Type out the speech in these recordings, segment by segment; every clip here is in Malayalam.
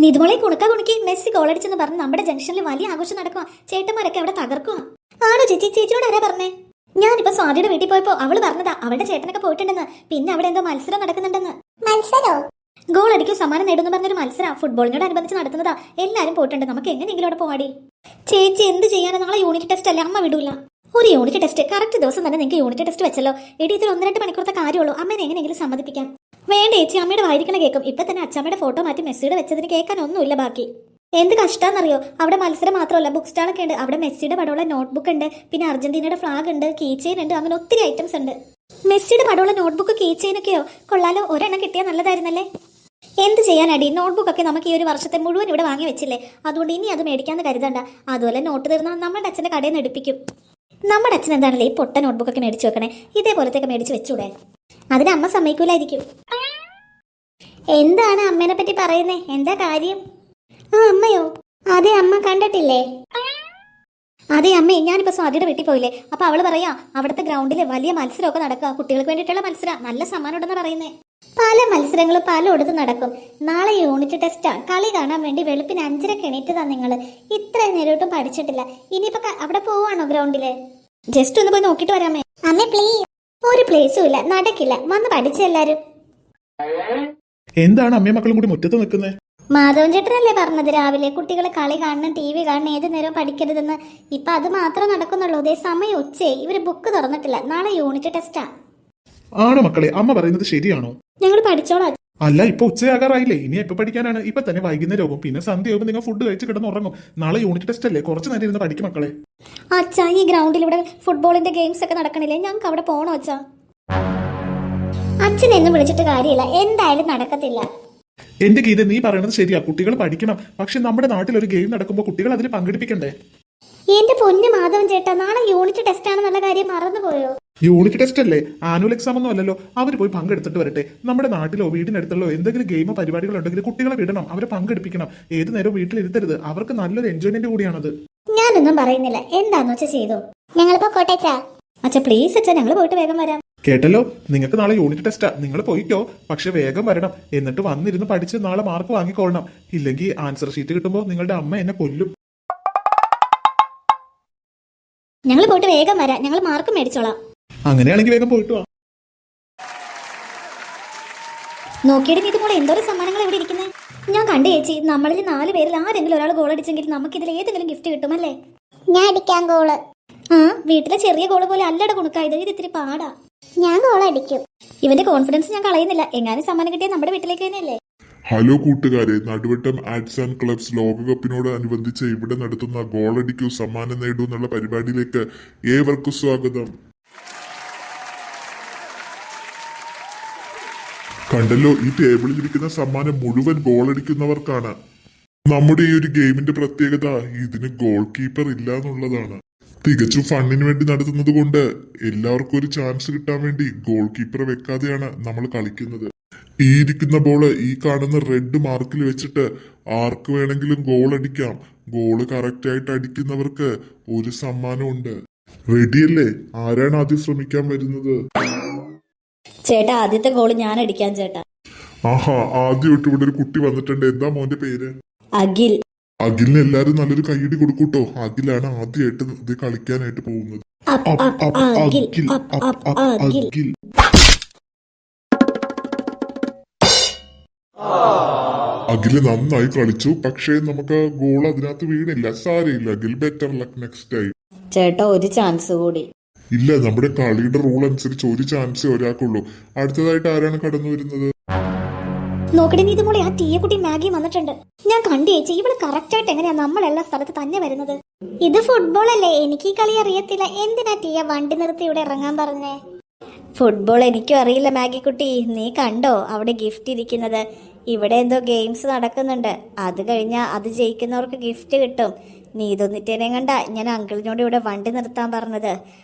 നിതുമോളെ കുണുക്കി മെസ്സി ഗോളടിച്ചെന്ന് പറഞ്ഞ് നമ്മുടെ ജംഗ്ഷനിൽ വലിയ ആഘോഷം നടക്കുക. ചേട്ടന്മാരൊക്കെ അവിടെ തകർക്കുക. ആണോ ചേച്ചി? ചേച്ചിയോട് ആരാ പറഞ്ഞേ? ഞാനിപ്പോ സ്വാതിയുടെ വീട്ടിൽ പോയപ്പോ അവള് പറഞ്ഞതാ അവളുടെ ചേട്ടനൊക്കെ പോയിട്ടുണ്ടെന്ന്. പിന്നെ അവിടെ എന്തോ മത്സരം നടക്കുന്നുണ്ടെന്ന്. മത്സരോ? ഗോൾ അടിക്കും സമ്മാനം നേടുന്നു പറഞ്ഞൊരു മത്സരം ഫുട്ബോളിനോടനുബന്ധിച്ച് നടത്തുന്നതാ. എല്ലാരും പോയിട്ടുണ്ട്. നമുക്ക് എങ്ങനെയെങ്കിലും അവിടെ പോവാടി. ചേച്ചി എന്ത് ചെയ്യാനാ? നാളെ യൂണിറ്റ് ടെസ്റ്റ് അല്ലേ, അമ്മ വിടൂല. ഒരു യൂണിറ്റ് ടെസ്റ്റ് കറക്റ്റ് ദിവസം തന്നെ നിങ്ങൾക്ക് യൂണിറ്റ് ടെസ്റ്റ് വെച്ചല്ലോ. എടി ഇതിൽ 1-2 മണിക്കൂറത്തെ കാര്യമുള്ളൂ. അമ്മേനെ എങ്ങനെയെങ്കിലും സമ്മതിപ്പിക്കാം. വേണ്ട ചേച്ചി, അമ്മയുടെ വായിരിക്കണ കേൾക്കും. ഇപ്പൊ തന്നെ അച്ഛമ്മയുടെ ഫോട്ടോ മാറ്റി മെസ്സിയുടെ വെച്ചതിന് കേൾക്കാൻ ഒന്നുമില്ല ബാക്കി. എന്ത് കഷ്ടാന്നറിയോ? അവിടെ മത്സരം മാത്രമല്ല, ബുക്ക് സ്റ്റാളൊക്കെ ഉണ്ട്. അവിടെ മെസ്സിയുടെ പടമുള്ള നോട്ട്ബുക്ക് ഉണ്ട്, പിന്നെ അർജന്റീനയുടെ ഫ്ലാഗ് ഉണ്ട്, കീ ചെയിൻ ഉണ്ട്, അങ്ങനെ ഒത്തിരി ഐറ്റംസ് ഉണ്ട്. മെസ്സിയുടെ പടമുള്ള നോട്ട്ബുക്ക്, കീ ചെയിൻ ഒക്കെയോ കൊള്ളാലോ. ഒരെണ്ണം കിട്ടിയാൽ നല്ലതായിരുന്നല്ലേ. എന്ത് ചെയ്യാനടി, നോട്ട്ബുക്കൊക്കെ നമുക്ക് ഈ ഒരു വർഷത്തെ മുഴുവൻ ഇവിടെ വാങ്ങി വെച്ചില്ലേ. അതുകൊണ്ട് ഇനി അത് മേടിക്കാന്ന് കരുതണ്ട. അതുപോലെ നോട്ട് തീർന്നാൽ നമ്മുടെ അച്ഛൻ്റെ കടയിൽ നിന്ന് എടുപ്പിക്കും. നമ്മുടെ അച്ഛൻ എന്താണല്ലേ ഈ പൊട്ട നോട്ട്ബുക്കൊക്കെ മേടിച്ചു വെക്കണേ. ഇതേപോലത്തെയൊക്കെ മേടിച്ച് വെച്ചൂടെ? അതിന് അമ്മ സമ്മതിക്കൂലായിരിക്കും. എന്താണ് അമ്മേനെ പറ്റി പറയുന്നേ? എന്താ കാര്യം? ആ അമ്മയോ? അതെ അമ്മ കണ്ടിട്ടില്ലേ? അതെ അമ്മേ, ഞാനിപ്പോ സ്വാതിയുടെ വീട്ടിൽ പോയില്ലേ, അപ്പൊ അവള് പറയാ അവിടുത്തെ ഗ്രൗണ്ടില് വലിയ മത്സരമൊക്കെ നടക്കുക. കുട്ടികൾക്ക് വേണ്ടിയിട്ടുള്ള മത്സരം, നല്ല സമ്മാനം ഉണ്ടെന്ന് പറയുന്നേ. പല മത്സരങ്ങളും പലയിടത്തും നടക്കും. നാളെ യൂണിറ്റ് ടെസ്റ്റാ. കളി കാണാൻ വേണ്ടി വെളുപ്പിന് 5:30 എണീറ്റതാ നിങ്ങള്. ഇത്രയും നേരിട്ടും പഠിച്ചിട്ടില്ല. ഇനിയിപ്പോ അവിടെ പോവാണോ ഗ്രൗണ്ടില്? ജസ്റ്റ് ഒന്ന് പോയി നോക്കിട്ട് വരാമേ. അമ്മേ പ്ലീസ്. ഒരു പ്ലേസും ഇല്ല, നടക്കില്ല. വന്ന് പഠിച്ചെല്ലാരും. എന്താണ് അമ്മയും മക്കളും കൂടി മുറ്റത്ത് നിൽക്കുന്നത്? മാധവൻ ചേട്ടനല്ലേ പറഞ്ഞത് രാവിലെ കുട്ടികളെ കളി കാണണം, TV കാണണം, ഏത് നേരവും പഠിക്കരുതെന്ന്. ഇപ്പൊ അത് മാത്രം നടക്കുന്നുള്ളൂ. അതേ സമയം ഉച്ചയായി, ഇവര് ബുക്ക് തുറന്നിട്ടില്ല. നാളെ യൂണിറ്റ് ടെസ്റ്റാ. ആണോ മക്കളെ? അമ്മ പറയുന്നത് ശരിയാണോ? ഞങ്ങൾ പഠിച്ചോളാം. അല്ല, ഇപ്പൊ ഉച്ചയാകാറായില്ലേ? ഇനി എപ്പോ പഠിക്കാനാണ്? ഇപ്പൊ തന്നെ വൈകുന്നേരവും, പിന്നെ സന്ധ്യയാകുമ്പോൾ നിങ്ങൾ ഫുഡ് കഴിച്ച് കിടന്ന് ഉറങ്ങും. നാളെ യൂണിറ്റ് ടെസ്റ്റ് അല്ലേ, കുറച്ച് നേരം ഇരുന്ന് പഠിക്കും മക്കളെ. അച്ഛാ, ഈ ഗ്രൗണ്ടിൽ ഇവിടെ ഫുട്ബോളിന്റെ ഗെയിംസ് ഒക്കെ നടക്കണില്ലേ? ഞങ്ങൾക്ക് അവിടെ പോണോ അച്ഛാ? അച്ഛനെന്നും വിളിച്ചിട്ട് കാര്യമില്ല, എന്തായാലും നടക്കത്തില്ല. എന്റെ ഗീത, നീ പറയുന്നത് ശരിയാ, കുട്ടികൾ പഠിക്കണം. പക്ഷെ നമ്മുടെ നാട്ടിൽ ഒരു ഗെയിം നടക്കുമ്പോൾ കുട്ടികൾ അതിൽ പങ്കെടുപ്പിക്കണ്ടേ? എന്റെ പൊന്നു മാധവൻ ചേട്ടാ, നാളെ യൂണിറ്റ് ടെസ്റ്റ് ആണെന്നുള്ള കാര്യം മറന്നുപോയോ? യൂണിറ്റ് ടെസ്റ്റ് അല്ലേ, ആനുവൽ എക്സാം ഒന്നും അല്ലല്ലോ. അവർ പോയി പങ്കെടുത്തിട്ട് വരട്ടെ. നമ്മുടെ നാട്ടിലോ വീടിനടുത്തുള്ളോ എന്തെങ്കിലും ഗെയിമോ പരിപാടികളോ ഉണ്ടെങ്കിൽ കുട്ടികളെ വിടണം, അവരെ പങ്കെടുപ്പിക്കണം. ഏത് നേരവും വീട്ടിലിരുത്തരുത്. അവർക്ക് നല്ലൊരു എൻജോയ്മെന്റ് കൂടിയാണത്. ഞാനൊന്നും പറയുന്നില്ല, എന്താന്ന് വെച്ചാ ചെയ്തോ. ഞങ്ങളിപ്പോ കോട്ടേച്ചാ. അച്ഛാ പ്ലീസ് അച്ഛാ, ഞങ്ങൾ പോയിട്ട് വേഗം വരാം. കേട്ടല്ലോ, നിങ്ങൾക്ക് നാളെ യൂണിറ്റ് ടെസ്റ്റാ. നിങ്ങൾ പോയിക്കോ, പക്ഷെ വേഗം വരണം. എന്നിട്ട് വന്നിരുന്ന് പഠിച്ച് നാളെ മാർക്ക് വാങ്ങിക്കൊള്ളണം. ഇല്ലെങ്കിൽ ആൻസർ ഷീറ്റ് കിട്ടുമ്പോൾ നിങ്ങളുടെ അമ്മ എന്നെ കൊല്ലും. ഞങ്ങൾ പോയിട്ട് വേഗം വരാം. ഞങ്ങൾ മാർക്ക് മേടിച്ചോളാം. അങ്ങനെയാണെങ്കിൽ വേഗം പോയിട്ട് വാ. നോക്കിയിട്ട് ഇത് മോളെ എന്തോരം സമ്മാനങ്ങൾ ഇവിടെ ഇരിക്കുന്നത്. ഞാൻ കണ്ടു ചേച്ചി, നമ്മളിൽ 4 പേരിൽ ആരെങ്കിലും ഒരാൾ ഗോൾ അടിച്ചെങ്കിൽ നമുക്ക് ഇതിൽ ഏതെങ്കിലും ഗിഫ്റ്റ് കിട്ടുമല്ലേ? ഞാൻ അടിക്കാൻ ഗോള്. ആ, വീട്ടിലെ ചെറിയ ഗോള് പോലെ അല്ലട കുണുക്കായത്. ഇത് ഇത്തിരി പാടാ. ഞാൻ ഗോൾ അടിക്കും. ഇവന്റെ കോൺഫിഡൻസ് ഞാൻ കളയുന്നില്ല. എങ്ങാനും സമ്മാനം കിട്ടിയാൽ നമ്മുടെ വീട്ടിലേക്ക് തന്നെയല്ലേ. ഹലോ കൂട്ടുകാരെ, നടുവട്ടം ആർട്സ് ആൻഡ് ക്ലബ്സ് ലോകകപ്പിനോട് അനുബന്ധിച്ച് ഇവിടെ നടത്തുന്ന ഗോളടിക്കൂ സമ്മാനം നേടൂ എന്നുള്ള പരിപാടിയിലേക്ക് ഏവർക്കും സ്വാഗതം. കണ്ടല്ലോ, ഈ ടേബിളിൽ ഇരിക്കുന്ന സമ്മാനം മുഴുവൻ ഗോളടിക്കുന്നവർക്കാണ്. നമ്മുടെ ഈ ഒരു ഗെയിമിന്റെ പ്രത്യേകത ഇതിന് ഗോൾ കീപ്പർ ഇല്ല എന്നുള്ളതാണ്. തികച്ചും ഫണ്ണിന് വേണ്ടി നടത്തുന്നത് കൊണ്ട് എല്ലാവർക്കും ഒരു ചാൻസ് കിട്ടാൻ വേണ്ടി ഗോൾ കീപ്പറെ വെക്കാതെയാണ് നമ്മൾ കളിക്കുന്നത്. ഈ ഇരിക്കുന്ന ബോള് ഈ കാണുന്ന റെഡ് മാർക്കിൽ വെച്ചിട്ട് ആർക്ക് വേണമെങ്കിലും ഗോൾ അടിക്കാം. ഗോള് കറക്റ്റ് ആയിട്ട് അടിക്കുന്നവർക്ക് ഒരു സമ്മാനം ഉണ്ട്. റെഡിയല്ലേ? ആരാണ് ആദ്യം ശ്രമിക്കാൻ വരുന്നത്? ചേട്ടാ, ആദ്യത്തെ ഗോള് ഞാൻ അടിക്കാൻ ചേട്ടാ. ആഹാ, ആദ്യമായിട്ട് ഇവിടെ ഒരു കുട്ടി വന്നിട്ടുണ്ട്. എന്താ മോന്റെ പേര്? അഖിൽ. അഖിലിന് എല്ലാരും നല്ലൊരു കൈയടി കൊടുക്കൂട്ടോ. അഖിലാണ് ആദ്യമായിട്ട് ഇത് കളിക്കാനായിട്ട് പോകുന്നത്. അഖില് നന്നായി കളിച്ചു, പക്ഷേ നമുക്ക് ഗോൾ അതിനകത്ത് വീണില്ല. സാരയില്ല Akhil, better luck next time. ചേട്ടാ, ഒരു ചാൻസ് കൂടി. ഇല്ല, നമ്മുടെ കളിയുടെ റൂൾ അനുസരിച്ച് ഒരു ചാൻസേ ഒരാൾക്കുള്ളൂ. അടുത്തതായിട്ട് ആരാണ് കടന്നു വരുന്നത്? നോക്കട്ടെ, നീ ഇതുപോലെ ആ കുട്ടി മാഗി വന്നിട്ടുണ്ട്. ഞാൻ കണ്ടു ചേച്ചി, ഇവള് കറക്റ്റ് ആയിട്ട് എങ്ങനെയാ നമ്മളെല്ലാ സ്ഥലത്ത് തന്നെ വരുന്നത്. ഇത് ഫുട്ബോൾ അല്ലേ, എനിക്ക് ഈ കളി അറിയത്തില്ല. എന്തിനാ വണ്ടി നിർത്തി ഇവിടെ ഇറങ്ങാൻ പറഞ്ഞേ? ഫുട്ബോൾ എനിക്കും അറിയില്ല മാഗി കുട്ടി. നീ കണ്ടോ അവിടെ ഗിഫ്റ്റ് ഇരിക്കുന്നത്? ഇവിടെ എന്തോ ഗെയിംസ് നടക്കുന്നുണ്ട്. അത് കഴിഞ്ഞാൽ അത് ജയിക്കുന്നവർക്ക് ഗിഫ്റ്റ് കിട്ടും. നീ ഇതൊന്നിട്ടേനെ കണ്ട ഞാൻ അങ്കിളിനോട് ഇവിടെ വണ്ടി നിർത്താൻ പറഞ്ഞത്.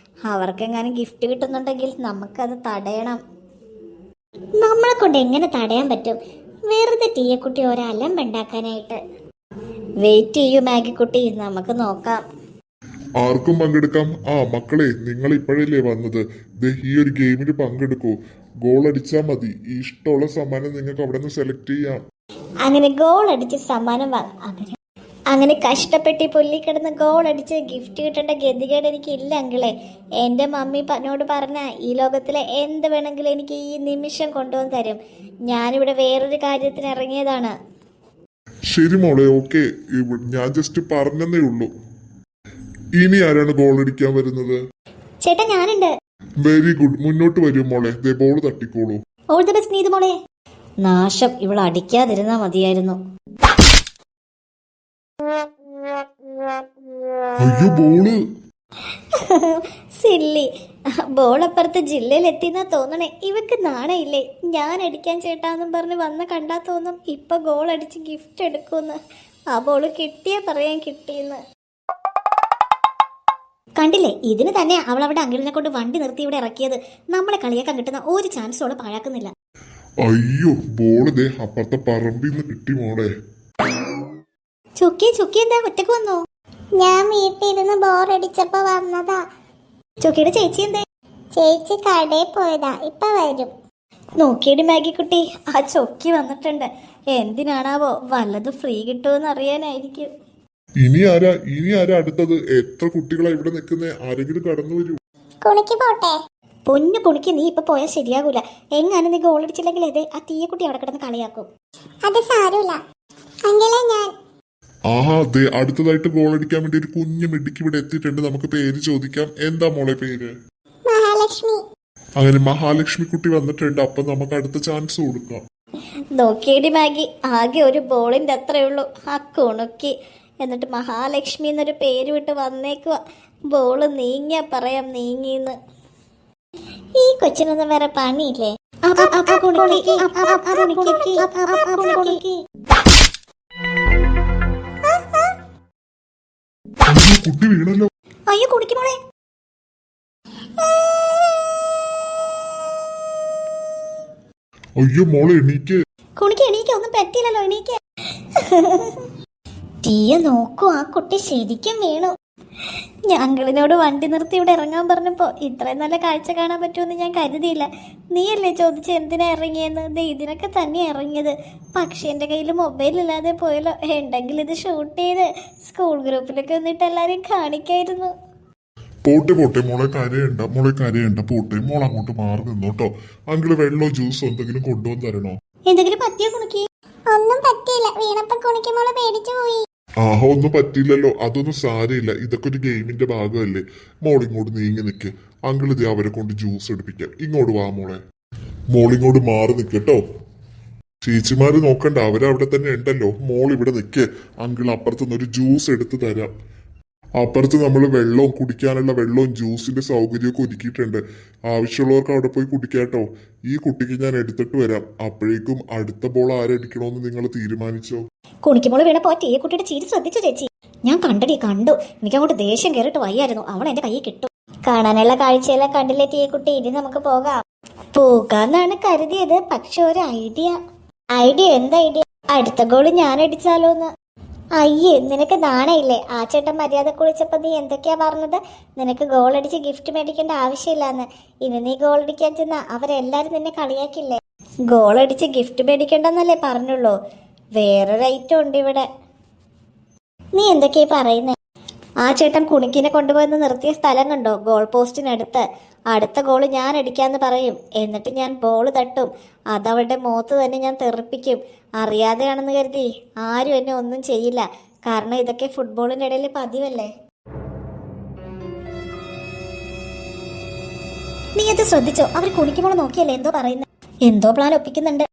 അവർക്കെങ്ങാനും ഗിഫ്റ്റ് കിട്ടുന്നുണ്ടെങ്കിൽ നമുക്കത് തടയണം. നമ്മളെ കൊണ്ട് എങ്ങനെ തടയാൻ പറ്റും? വെറുതെ കുട്ടി ഒരലമ്പുണ്ടാക്കാനായിട്ട്. വെയിറ്റ് ചെയ്യൂ മാഗി കുട്ടി, നമുക്ക് നോക്കാം. ആർക്കും പങ്കെടുക്കാം. മക്കളെ, നിങ്ങൾ ഇപ്പോഴല്ലേ വന്നത്? ഈ ഒരു ഗെയിമിൽ പങ്കെടുക്കൂ. ഗോൾ അടിച്ചാൽ മതി. ഇഷ്ടമുള്ള സമ്മാനം നിങ്ങൾക്ക് അവിടെ നിന്ന് സെലക്ട് ചെയ്യാം. അങ്ങനെ ഗോൾ അടിച്ച് സമ്മാനം വാങ്ങാം. അങ്ങനെ കഷ്ടപ്പെട്ടി പൊല്ലിക്കിടന്ന് ഗോൾ അടിച്ച് ഗിഫ്റ്റ് കിട്ടേണ്ട ഗതികേട് എനിക്ക് ഇല്ല അങ്കിളെ. എൻ്റെ മമ്മി എന്നോട് പറഞ്ഞ ഈ ലോകത്തിലെ എന്ത് വേണമെങ്കിലും എനിക്ക് ഈ നിമിഷം കൊണ്ടുവന്ന് തരും. ഞാനിവിടെ വേറൊരു കാര്യത്തിന് ഇറങ്ങിയതാണ്. ശരി മോളെ, ഓക്കെ. ഞാൻ ജസ്റ്റ് പറഞ്ഞതേ ഉള്ളൂ. ഇനി ആരാണ് ഗോൾ അടിക്കാൻ വരുന്നത്? ചേട്ടാ ഞാനുണ്ട്. വെരി ഗുഡ്, മുന്നോട്ട് വരും മോളെ. ദേ ബോൾ തട്ടിക്കോളൂ. ഓൾ ദി ബെസ്റ്റ് നീതു മോളെ. നാശം, ഇവൾ അടിക്കാതിരുന്നാ മതിയായിരുന്നു. അയ്യോ ബോള്. സില്ലി, ബോൾ അപ്പുറത്ത് ജില്ലയിൽ എത്തിന്നാ തോന്നണേ. ഇവക്ക് നാണയില്ലേ? ഞാൻ അടിക്കാൻ ചേട്ടാന്നും പറഞ്ഞ് വന്ന് കണ്ടാ തോന്നും ഇപ്പൊ ഗോൾ അടിച്ച് ഗിഫ്റ്റ് എടുക്കുമെന്ന്. ആ ബോള് കിട്ടിയാ പറയാൻ കിട്ടിയെന്ന്. കണ്ടില്ലേ, ഇതിന് തന്നെ അവൾ അവിടെ അങ്കിളിനെ കൊണ്ട് വണ്ടി നിർത്തി ഇവിടെ ഇറക്കിയത്. നമ്മളെ കളിയാക്കാൻ കിട്ടുന്ന ഒരു ചാൻസും അവള് പാഴാക്കുന്നില്ല. അയ്യോ ബോള് ദേ അപ്പുറത്തെ പറമ്പിൽ നിന്ന് കിട്ടി മോളെ. ചുക്കി എന്താ ഒറ്റക്ക് വന്നോ? ഞാൻ വീട്ടിലിരുന്ന് ബോറടിച്ചപ്പോ വന്നതാ. ചുക്കിയുടെ ചേച്ചി എന്തേ? ചേച്ചി കടയിൽ പോയതാ, ഇപ്പൊ വരും. നോക്കിയടി മാഗി കുട്ടി, ആ ചൊക്കി വന്നിട്ടുണ്ട്. എന്തിനാണാവോ? വല്ലത് ഫ്രീ കിട്ടുമെന്ന് അറിയാനായിരിക്കും. ഇനി ആരാ അടുത്തത്? എത്ര കുട്ടികളാ ഇവിടെ നിൽക്കുന്നേ? ആരെങ്കിലും കടന്നു വരൂ. കുണിക്ക് പോട്ടെ. പൊന്നു കുണിക്ക്, നീ ഇപ്പൊ പോയാൽ ശരിയാകൂല. എങ്ങാനും നീ ഗോൾ അടിച്ചില്ലെങ്കിൽ ഇതേ ആ തീയക്കുട്ടി അവിടെ കിടന്ന് കളിയാക്കും. അത് സാരമില്ല അങ്കിളെ. ഞാൻ ആഹാ, ദേ അടുത്തതായിട്ട് ഗോൾ അടിക്കാൻ വേണ്ടി ഒരു കുഞ്ഞു മിടുക്കി ഇവിടെ എത്തിയിട്ടുണ്ട്. നമുക്ക് പേര് ചോദിക്കാം. എന്താ മോളെ പേര്? മഹാലക്ഷ്മി. അങ്ങനെ മഹാലക്ഷ്മി കുട്ടി വന്നിട്ടുണ്ട്. അപ്പൊ നമുക്ക് അടുത്ത ചാൻസ് കൊടുക്കാം. നോക്കിയടി മാഗി, ആകെ ഒരു ബോളിന്റെ അത്രേ ഉള്ളൂ. ആ കുണുക്കി എന്നിട്ട് മഹാലക്ഷ്മി എന്നൊരു പേര് വിട്ട് വന്നേക്കുക. ബോള് നീങ്ങിയാ പറയാം നീങ്ങിന്ന്. ഈ കൊച്ചിനൊന്നും വേറെ പണിയില്ലേ? കുട്ടി വീണല്ലോ. അയ്യോ കുണിക്ക് മോളെ. അയ്യോ മോളെ എണീക്ക്. കുണിക്ക് എണീക്ക, ഒന്നും പറ്റിയില്ലല്ലോ, എണീക്ക. തീയ നോക്കൂ, ആ കുട്ടി ശരിക്കും വീണു. ഞങ്ങളിനോട് വണ്ടി നിർത്തി ഇവിടെ ഇറങ്ങാൻ പറഞ്ഞപ്പോ ഇത്രയും നല്ല കാഴ്ച കാണാൻ പറ്റുമെന്ന് ഞാൻ കരുതിയില്ല. നീയല്ലേ ചോദിച്ച് എന്തിനാ ഇറങ്ങിയെന്ന്? ഇതിനൊക്കെ തന്നെ ഇറങ്ങിയത്. പക്ഷെ എൻ്റെ കയ്യിൽ മൊബൈൽ ഇല്ലാതെ പോയല്ലോ. ഉണ്ടെങ്കിൽ ഇത് ഷൂട്ട് ചെയ്ത് സ്കൂൾ ഗ്രൂപ്പിലൊക്കെ വന്നിട്ട് എല്ലാരെയും കാണിക്കായിരുന്നു. പോട്ടെ മോളെ കരയണ്ട. പോട്ടെ മോൾ അങ്ങോട്ട് മാറി നിന്നോട്ടോ. അങ്കിള് വെള്ളമോ ജ്യൂസോ എന്തെങ്കിലും കൊണ്ടുവന്ന് തരണോ? എന്തെങ്കിലും പറ്റിയോ കുണിക്ക്? ഒന്നും പറ്റിയില്ല. വീണപ്പോ കുണിക്ക് മോളെ പേടിച്ചു പോയി. ആഹോ, ഒന്നും പറ്റിയില്ലല്ലോ. അതൊന്നും സാരമില്ല. ഇതൊക്കെ ഒരു ഗെയിമിന്റെ ഭാഗമല്ലേ. മോളിങ്ങോട്ട് നീങ്ങി നിൽക്ക്. അങ്കിൾ ഇത് അവരെ കൊണ്ട് ജ്യൂസ് എടുപ്പിക്കാം. ഇങ്ങോട്ട് വാ മോളെ. മോളിങ്ങോട്ട് മാറി നിൽക്കട്ടോ. ചേച്ചിമാര് നോക്കണ്ട, അവരവിടെ തന്നെ ഉണ്ടല്ലോ. മോൾ ഇവിടെ നിൽക്ക്. അങ്കിൾ അപ്പുറത്തുനിന്ന് ഒരു ജ്യൂസ് എടുത്ത് തരാം. അപ്പുറത്ത് നമ്മൾ വെള്ളവും കുടിക്കാനുള്ള വെള്ളവും ജ്യൂസിന്റെ സൗകര്യമൊക്കെ ഒരുക്കിയിട്ടുണ്ട്. ആവശ്യമുള്ളവർക്ക് അവിടെ പോയി കുടിക്കാട്ടോ. ഈ കുട്ടിക്ക് ഞാൻ എടുത്തിട്ട് വരാം. അപ്പോഴേക്കും അടുത്ത ബോൾ ആരടിക്കണോന്ന് നിങ്ങൾ തീരുമാനിച്ചോ? കുണിക്കുമ്പോൾ വീണപ്പോ ഈ കുട്ടിയുടെ ചീരി ശ്രദ്ധിച്ചു ചേച്ചി? ഞാൻ കണ്ടു. എനിക്ക് അങ്ങോട്ട് ദേഷ്യം കയറിട്ട് വയ്യായിരുന്നു. അവൾ എന്റെ കയ്യിൽ കിട്ടും. കാണാനുള്ള കാഴ്ചയെല്ലാം കണ്ടില്ലേ തീയെ കുട്ടി? ഇനി നമുക്ക് പോകാന്നാണ് കരുതിയത്. പക്ഷെ ഒരു ഐഡിയ. എന്ത് ഐഡിയ? അടുത്ത ഗോള് ഞാൻ അടിച്ചാലോന്ന്. അയ്യേ, നിനക്ക് നാണയില്ലേ? ആ ചേട്ടൻ മര്യാദ കുളിച്ചപ്പോ നീ എന്തൊക്കെയാ പറഞ്ഞത്? നിനക്ക് ഗോൾ അടിച്ച് ഗിഫ്റ്റ് മേടിക്കേണ്ട ആവശ്യമില്ലാന്ന്. ഇനി നീ ഗോൾ അടിക്കാൻ ചെന്നാ അവരെല്ലാരും നിന്നെ കളിയാക്കില്ലേ? ഗോൾ അടിച്ച് ഗിഫ്റ്റ് മേടിക്കണ്ടെന്നല്ലേ പറഞ്ഞുള്ളൂ. വേറൊരു ഐറ്റം ഉണ്ട് ഇവിടെ. നീ എന്തൊക്കെയാ പറയുന്നേ? ആ ചേട്ടൻ കുണിക്കിനെ കൊണ്ടുപോയെന്ന് നിർത്തിയ സ്ഥലം കണ്ടോ? ഗോൾ പോസ്റ്റിനടുത്ത്. അടുത്ത ഗോള് ഞാൻ അടിക്കാന്ന് പറയും. എന്നിട്ട് ഞാൻ ബോള് തട്ടും. അതവളുടെ മുഖത്ത് തന്നെ ഞാൻ തെറിപ്പിക്കും. അറിയാതെയാണെന്ന് കരുതി ആരും എന്നെ ഒന്നും ചെയ്യില്ല. കാരണം ഇതൊക്കെ ഫുട്ബോളിന്റെ ഇടയിൽ പതിവല്ലേ. നീ അത് ശ്രദ്ധിച്ചോ? അവർ കുണിക്കുമ്പോൾ നോക്കിയല്ലേ എന്തോ പറയുന്നത്. എന്തോ പ്ലാൻ ഒപ്പിക്കുന്നുണ്ട്.